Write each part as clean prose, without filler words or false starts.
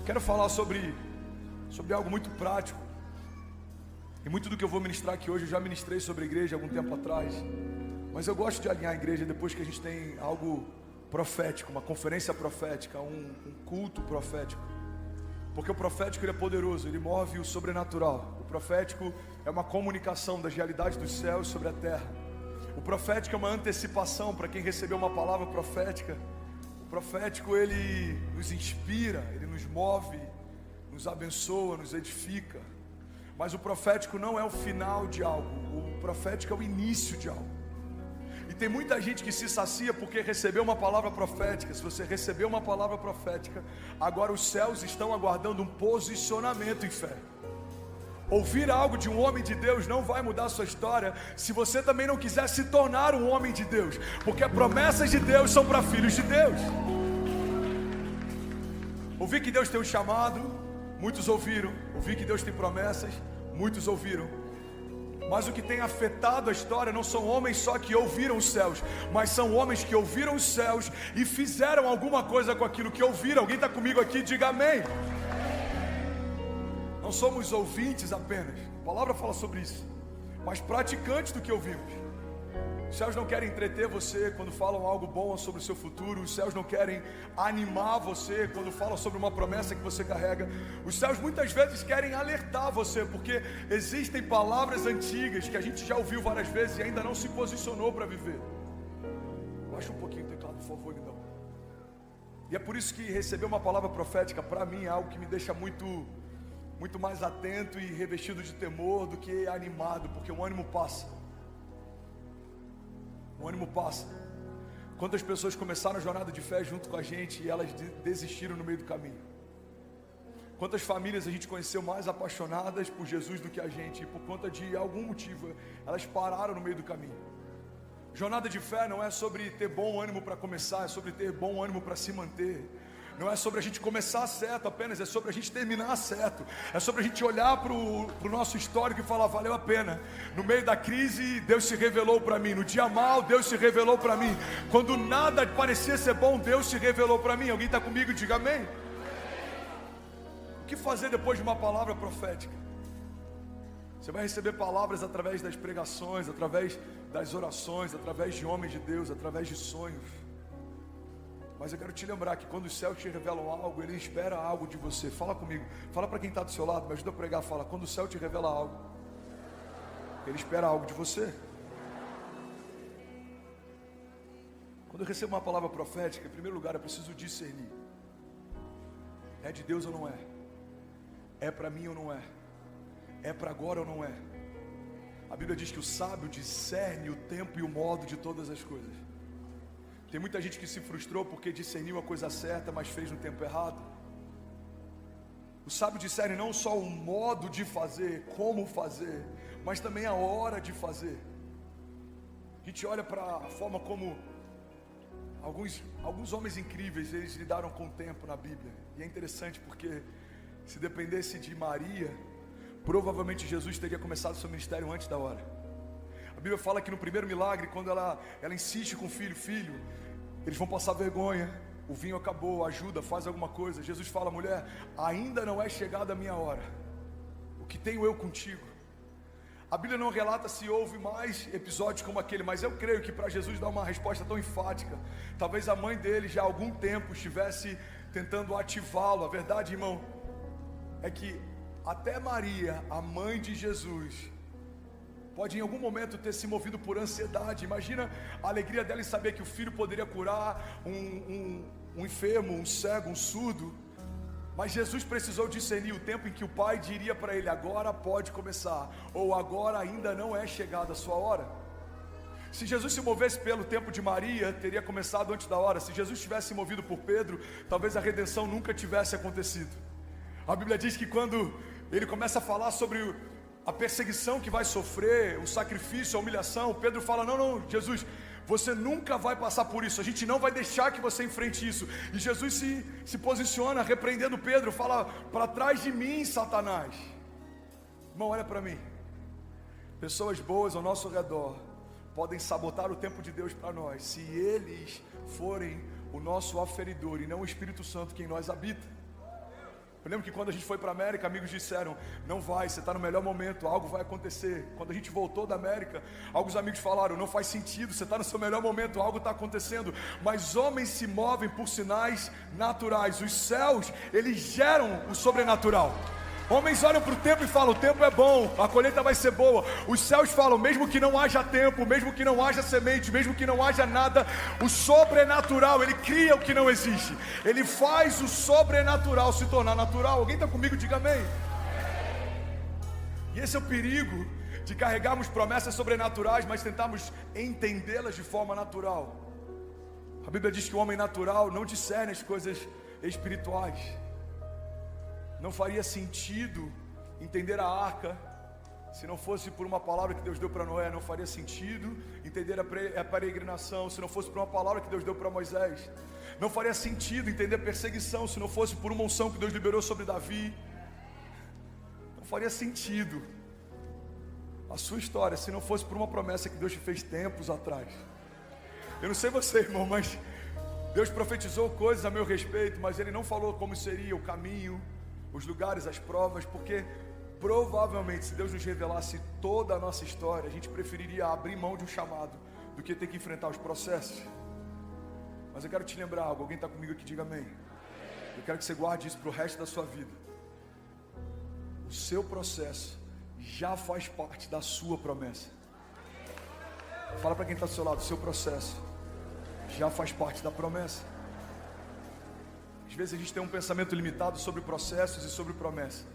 Quero falar sobre algo muito prático. E muito do que eu vou ministrar aqui hoje, eu já ministrei sobre a igreja há algum tempo atrás. Mas eu gosto de alinhar a igreja depois que a gente tem algo profético, uma conferência profética, um culto profético. Porque o profético ele é poderoso, ele move o sobrenatural. O profético é uma comunicação das realidades dos céus sobre a terra. O profético é uma antecipação para quem recebeu uma palavra profética. O profético ele nos inspira, ele nos move, nos abençoa, nos edifica. Mas o profético não é o final de algo, o profético é o início de algo. E tem muita gente que se sacia porque recebeu uma palavra profética. Se você recebeu uma palavra profética, agora os céus estão aguardando um posicionamento em fé. Ouvir algo de um homem de Deus não vai mudar a sua história se você também não quiser se tornar um homem de Deus, porque promessas de Deus são para filhos de Deus. Ouvir que Deus tem um chamado, muitos ouviram. Ouvir que Deus tem promessas, muitos ouviram. Mas o que tem afetado a história não são homens só que ouviram os céus, mas são homens que ouviram os céus e fizeram alguma coisa com aquilo que ouviram. Alguém está comigo aqui? Diga amém. Não somos ouvintes apenas, a palavra fala sobre isso, mas praticantes do que ouvimos. Os céus não querem entreter você quando falam algo bom sobre o seu futuro. Os céus não querem animar você quando falam sobre uma promessa que você carrega. Os céus muitas vezes querem alertar você, porque existem palavras antigas que a gente já ouviu várias vezes e ainda não se posicionou para viver. Baixa um pouquinho o teclado, por favor, lindão. E é por isso que receber uma palavra profética para mim é algo que me deixa muito mais atento e revestido de temor do que animado, porque o ânimo passa. O ânimo passa. Quantas pessoas começaram a jornada de fé junto com a gente e elas desistiram no meio do caminho? Quantas famílias a gente conheceu mais apaixonadas por Jesus do que a gente, e por conta de algum motivo elas pararam no meio do caminho? Jornada de fé não é sobre ter bom ânimo para começar, é sobre ter bom ânimo para se manter. Não é sobre a gente começar certo apenas, é sobre a gente terminar certo. É sobre a gente olhar para o nosso histórico e falar, valeu a pena. No meio da crise, Deus se revelou para mim. No dia mal, Deus se revelou para mim. Quando nada parecia ser bom, Deus se revelou para mim. Alguém está comigo? Diga amém. O que fazer depois de uma palavra profética? Você vai receber palavras através das pregações, através das orações, através de homens de Deus, através de sonhos. Mas eu quero te lembrar que quando os céus te revelam algo, Ele espera algo de você. Fala comigo, fala para quem está do seu lado, me ajuda a pregar. Fala, quando o céu te revela algo, Ele espera algo de você. Quando eu recebo uma palavra profética, em primeiro lugar eu preciso discernir. É de Deus ou não é? É para mim ou não é? É para agora ou não é? A Bíblia diz que o sábio discerne o tempo e o modo de todas as coisas. Tem muita gente que se frustrou porque discerniu a coisa certa, mas fez no tempo errado. O sábio discerne não só o modo de fazer, como fazer, mas também a hora de fazer. A gente olha para a forma como alguns homens incríveis, eles lidaram com o tempo na Bíblia. E é interessante porque se dependesse de Maria, provavelmente Jesus teria começado seu ministério antes da hora. A Bíblia fala que no primeiro milagre, quando ela insiste com o filho, eles vão passar vergonha, o vinho acabou, ajuda, faz alguma coisa. Jesus fala, mulher, ainda não é chegada a minha hora, o que tenho eu contigo? A Bíblia não relata se houve mais episódios como aquele, mas eu creio que para Jesus dar uma resposta tão enfática, talvez a mãe dele já há algum tempo estivesse tentando ativá-lo. A verdade, irmão, é que até Maria, a mãe de Jesus, pode em algum momento ter se movido por ansiedade. Imagina a alegria dela em saber que o filho poderia curar um enfermo, um cego, um surdo. Mas Jesus precisou discernir o tempo em que o pai diria para ele, agora pode começar, ou agora ainda não é chegada a sua hora. Se Jesus se movesse pelo tempo de Maria, teria começado antes da hora. Se Jesus tivesse movido por Pedro, talvez a redenção nunca tivesse acontecido. A Bíblia diz que quando ele começa a falar sobre a perseguição que vai sofrer, o sacrifício, a humilhação, Pedro fala, não, Jesus, você nunca vai passar por isso, a gente não vai deixar que você enfrente isso. E Jesus se posiciona repreendendo Pedro, fala, para trás de mim, Satanás. Irmão, olha para mim. Pessoas boas ao nosso redor podem sabotar o tempo de Deus para nós, se eles forem o nosso aferidor e não o Espírito Santo que em nós habita. Eu lembro que quando a gente foi para a América, amigos disseram, não vai, você está no melhor momento, algo vai acontecer. Quando a gente voltou da América, alguns amigos falaram, não faz sentido, você está no seu melhor momento, algo está acontecendo. Mas homens se movem por sinais naturais. Os céus, eles geram o sobrenatural. Homens olham para o tempo e falam, o tempo é bom, a colheita vai ser boa. Os céus falam, mesmo que não haja tempo, mesmo que não haja semente, mesmo que não haja nada, o sobrenatural, ele cria o que não existe. Ele faz o sobrenatural se tornar natural. Alguém está comigo? Diga amém. E esse é o perigo de carregarmos promessas sobrenaturais, mas tentarmos entendê-las de forma natural. A Bíblia diz que o homem natural não discerne as coisas espirituais. Não faria sentido entender a arca se não fosse por uma palavra que Deus deu para Noé. Não faria sentido entender a peregrinação se não fosse por uma palavra que Deus deu para Moisés. Não faria sentido entender a perseguição se não fosse por uma unção que Deus liberou sobre Davi. Não faria sentido a sua história se não fosse por uma promessa que Deus te fez tempos atrás. Eu não sei você, irmão, mas Deus profetizou coisas a meu respeito, mas Ele não falou como seria o caminho, os lugares, as provas, porque provavelmente se Deus nos revelasse toda a nossa história, a gente preferiria abrir mão de um chamado do que ter que enfrentar os processos. Mas eu quero te lembrar algo, alguém está comigo aqui, diga amém. Eu quero que você guarde isso para o resto da sua vida. O seu processo já faz parte da sua promessa. Fala para quem está do seu lado, o seu processo já faz parte da promessa. Às vezes a gente tem um pensamento limitado sobre processos e sobre promessas.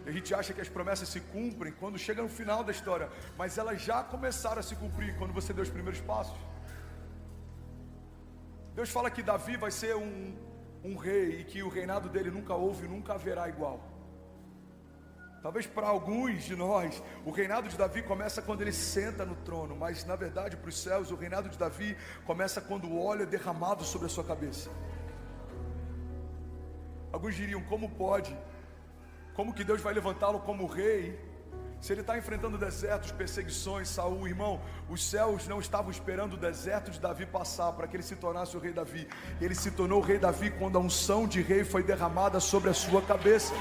E a gente acha que as promessas se cumprem quando chega no final da história, mas elas já começaram a se cumprir quando você deu os primeiros passos. Deus fala que Davi vai ser um rei e que o reinado dele nunca houve e nunca haverá igual. Talvez para alguns de nós, o reinado de Davi começa quando ele senta no trono, mas na verdade para os céus, o reinado de Davi começa quando o óleo é derramado sobre a sua cabeça. Alguns diriam, como pode? Como que Deus vai levantá-lo como rei? Se ele está enfrentando desertos, perseguições, Saul, irmão, os céus não estavam esperando o deserto de Davi passar para que ele se tornasse o rei Davi. Ele se tornou o rei Davi quando a unção de rei foi derramada sobre a sua cabeça.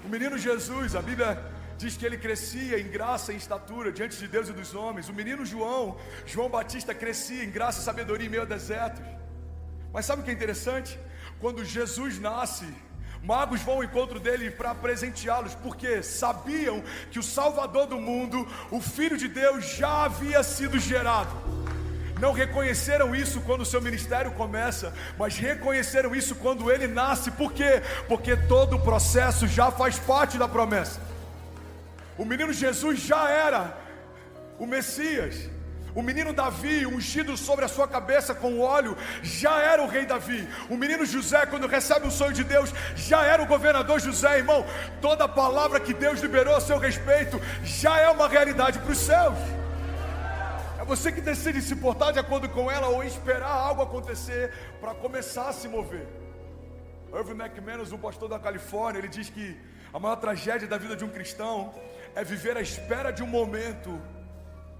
O menino Jesus, a Bíblia diz que ele crescia em graça e em estatura diante de Deus e dos homens. O menino João Batista crescia em graça e sabedoria em meio a desertos. Mas sabe o que é interessante? Quando Jesus nasce, magos vão ao encontro dele para presenteá-los, porque sabiam que o Salvador do mundo, o Filho de Deus, já havia sido gerado. Não reconheceram isso quando o seu ministério começa, mas reconheceram isso quando ele nasce. Por quê? Porque todo o processo já faz parte da promessa. O menino Jesus já era o Messias. O menino Davi, ungido sobre a sua cabeça com óleo, já era o rei Davi. O menino José, quando recebe um sonho de Deus, já era o governador José, irmão. Toda a palavra que Deus liberou a seu respeito já é uma realidade para os céus. É você que decide se portar de acordo com ela ou esperar algo acontecer para começar a se mover. Irving McManus, um pastor da Califórnia, ele diz que a maior tragédia da vida de um cristão é viver à espera de um momento,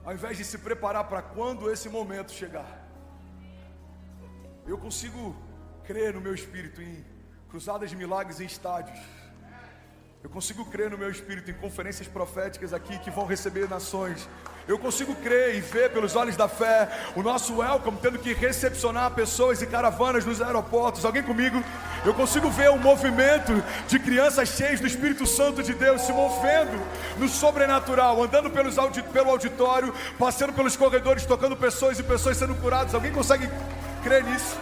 ao invés de se preparar para quando esse momento chegar. Eu consigo crer no meu espírito em cruzadas de milagres em estádios. Eu consigo crer no meu espírito em conferências proféticas aqui que vão receber nações. Eu consigo crer e ver pelos olhos da fé o nosso welcome tendo que recepcionar pessoas e caravanas nos aeroportos. Alguém comigo? Eu consigo ver um movimento de crianças cheias do Espírito Santo de Deus se movendo no sobrenatural, andando pelo auditório, passando pelos corredores, tocando pessoas e pessoas sendo curadas. Alguém consegue crer nisso?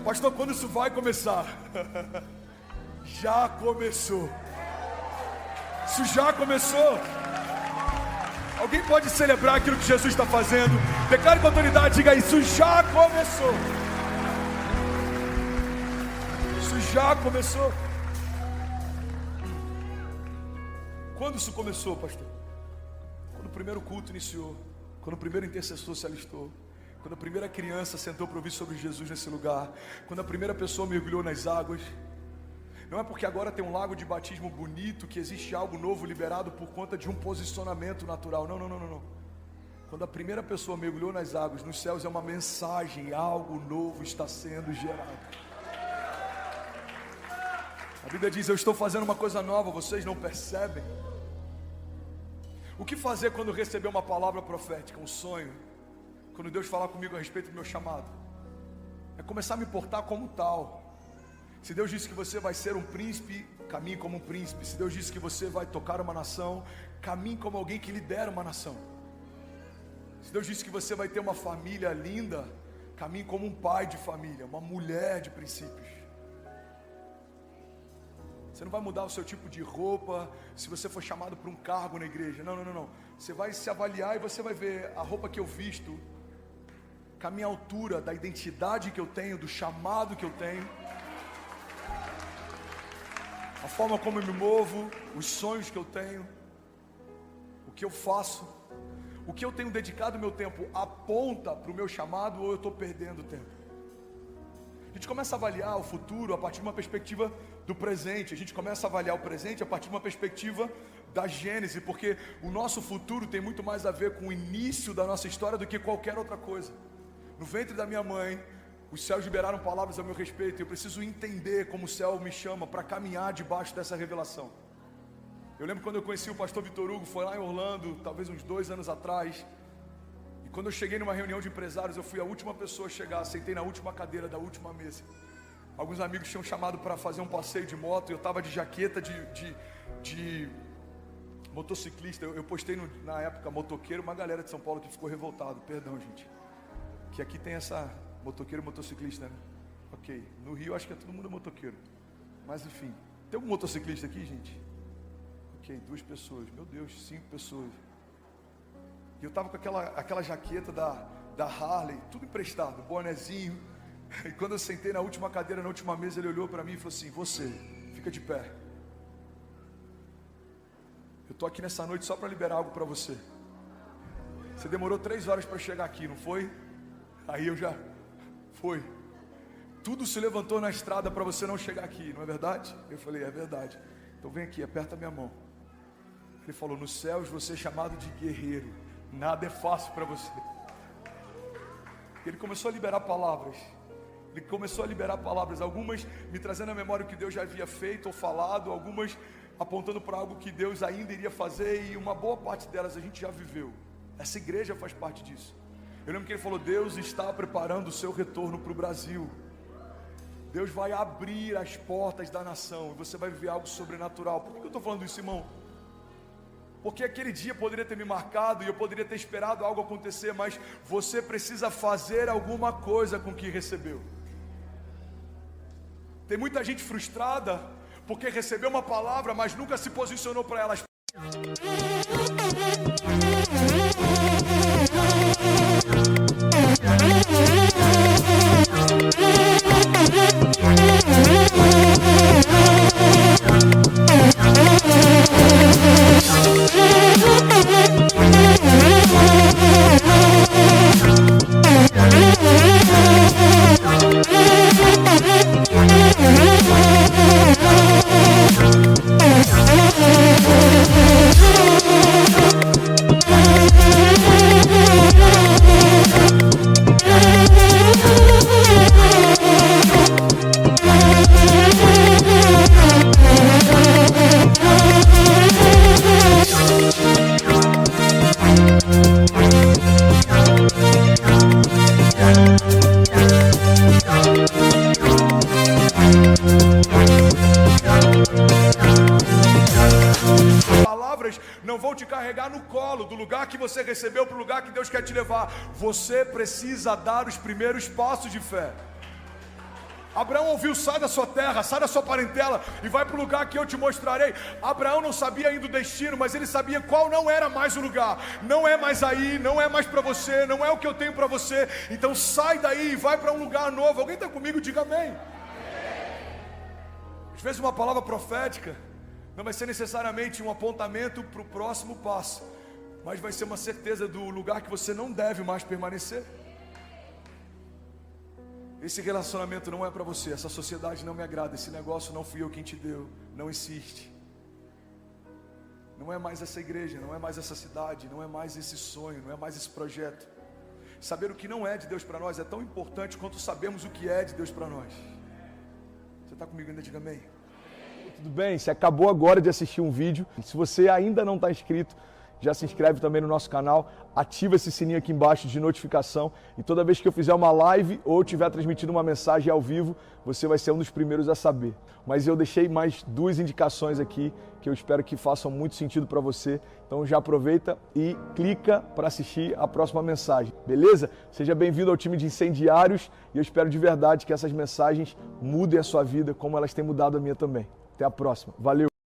Pastor, quando isso vai começar? Já começou. Isso já começou. Alguém pode celebrar aquilo que Jesus está fazendo? Declare com autoridade, diga isso já começou. Isso já começou. Quando isso começou, pastor? Quando o primeiro culto iniciou, quando o primeiro intercessor se alistou, quando a primeira criança sentou para ouvir sobre Jesus nesse lugar, quando a primeira pessoa mergulhou nas águas. Não é porque agora tem um lago de batismo bonito que existe algo novo liberado por conta de um posicionamento natural. Não. Quando a primeira pessoa mergulhou nas águas, nos céus é uma mensagem, algo novo está sendo gerado. A Bíblia diz: eu estou fazendo uma coisa nova, vocês não percebem? O que fazer quando receber uma palavra profética, um sonho? Quando Deus falar comigo a respeito do meu chamado? É começar a me portar como tal. Se Deus disse que você vai ser um príncipe, caminhe como um príncipe. Se Deus disse que você vai tocar uma nação, caminhe como alguém que lidera uma nação. Se Deus disse que você vai ter uma família linda, caminhe como um pai de família, uma mulher de princípios. Você não vai mudar o seu tipo de roupa se você for chamado para um cargo na igreja. Não. Você vai se avaliar e você vai ver a roupa que eu visto com a minha altura, da identidade que eu tenho, do chamado que eu tenho, a forma como eu me movo, os sonhos que eu tenho, o que eu faço, o que eu tenho dedicado meu tempo aponta para o meu chamado ou eu estou perdendo tempo? A gente começa a avaliar o futuro a partir de uma perspectiva do presente. A gente começa a avaliar o presente a partir de uma perspectiva da Gênese, porque o nosso futuro tem muito mais a ver com o início da nossa história do que qualquer outra coisa. No ventre da minha mãe, os céus liberaram palavras a meu respeito. Eu preciso entender como o céu me chama para caminhar debaixo dessa revelação. Eu lembro quando eu conheci o pastor Vitor Hugo, foi lá em Orlando, talvez uns 2 anos atrás. E quando eu cheguei numa reunião de empresários, eu fui a última pessoa a chegar, sentei na última cadeira da última mesa. Alguns amigos tinham chamado para fazer um passeio de moto, e eu estava de jaqueta de motociclista. Eu postei na época motoqueiro, uma galera de São Paulo que ficou revoltado, perdão gente. Que aqui tem essa motoqueiro e motociclista, né? Ok, no Rio acho que todo mundo é motoqueiro. Mas enfim, tem algum motociclista aqui, gente? Ok, 2 pessoas, meu Deus, 5 pessoas. E eu tava com aquela jaqueta da Harley, tudo emprestado, bonezinho. E quando eu sentei na última cadeira, na última mesa, ele olhou para mim e falou assim: você, fica de pé. Eu tô aqui nessa noite só para liberar algo para você. Você demorou 3 horas para chegar aqui, não foi? Aí eu já foi. Tudo se levantou na estrada para você não chegar aqui, não é verdade? Eu falei: é verdade. Então vem aqui, aperta minha mão. Ele falou: nos céus você é chamado de guerreiro. Nada é fácil para você. Ele começou a liberar palavras. Ele começou a liberar palavras, algumas me trazendo à memória o que Deus já havia feito ou falado, algumas apontando para algo que Deus ainda iria fazer, e uma boa parte delas a gente já viveu. Essa igreja faz parte disso. Eu lembro que ele falou: Deus está preparando o seu retorno para o Brasil. Deus vai abrir as portas da nação e você vai viver algo sobrenatural. Por que eu estou falando isso, irmão? Porque aquele dia poderia ter me marcado e eu poderia ter esperado algo acontecer, mas você precisa fazer alguma coisa com o que recebeu. Tem muita gente frustrada porque recebeu uma palavra, mas nunca se posicionou para ela. Não vou te carregar no colo do lugar que você recebeu para o lugar que Deus quer te levar. Você precisa dar os primeiros passos de fé. Abraão ouviu: sai da sua terra, sai da sua parentela e vai para o lugar que eu te mostrarei. Abraão não sabia ainda o destino, mas ele sabia qual não era mais o lugar. Não é mais aí, não é mais para você, não é o que eu tenho para você. Então sai daí e vai para um lugar novo. Alguém está comigo? Diga amém. Às vezes uma palavra profética não vai ser necessariamente um apontamento para o próximo passo, mas vai ser uma certeza do lugar que você não deve mais permanecer. Esse relacionamento não é para você, essa sociedade não me agrada, esse negócio não fui eu quem te deu, não insiste. Não é mais essa igreja, não é mais essa cidade, não é mais esse sonho, não é mais esse projeto. Saber o que não é de Deus para nós é tão importante quanto sabermos o que é de Deus para nós. Você está comigo ainda? Diga amém. Tudo bem? Você acabou agora de assistir um vídeo. Se você ainda não está inscrito, já se inscreve também no nosso canal, ativa esse sininho aqui embaixo de notificação e toda vez que eu fizer uma live ou estiver transmitindo uma mensagem ao vivo, você vai ser um dos primeiros a saber. Mas eu deixei mais 2 indicações aqui que eu espero que façam muito sentido para você. Então já aproveita e clica para assistir a próxima mensagem, beleza? Seja bem-vindo ao time de incendiários e eu espero de verdade que essas mensagens mudem a sua vida como elas têm mudado a minha também. Até a próxima. Valeu!